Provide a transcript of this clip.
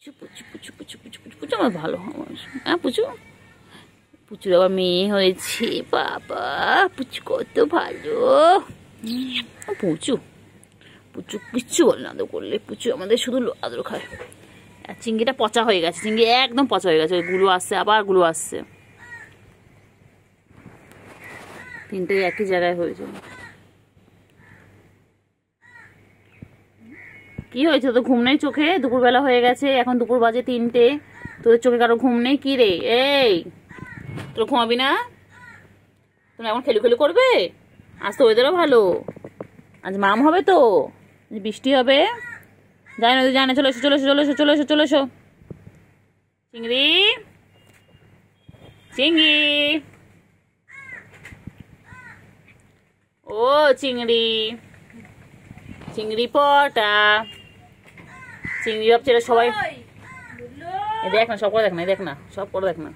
পুচু পুচু পুচু পুচু পুচু পুচু আমার ভালো আমার। হ্যাঁ পুচু, পুচুর আবার মেয়ে হয়েছে। বাবা পুচু কত ভালো। পুচু পুচু কিচ্ছু বলে না আদর করলে। পুচু আমাদের শুধু আদর খায়। আর চিংড়িটা পচা হয়ে গেছে, চিংড়ি একদম পচা হয়ে গেছে। গুলো আসছে, আবার গুলো আসছে। তিনটে একই জায়গায় হয়েছে। কি হয়েছে? তো ঘুম নেই চোখে? দুপুরবেলা হয়ে গেছে, এখন দুপুর বাজে 3টে। তোদের চোখে কারো ঘুম নেই? কি রে এই, তোর ঘুমাবি না? তুমি এখন খেলু খেলু করবে? আজ তো ওয়েদারও ভালো, আজ মাম হবে তো, বৃষ্টি হবে। যাই না যাই না, চলে এসো চলে এসো চলে এসো চলে এসো চলে এসো। চিংড়ি চিংড়ি, ও চিংড়ি, চিংড়ি পটা, চিংড়ি ভাবছে সবাই। দেখ না সব করে দেখ না, দেখ না সব করে দেখ না।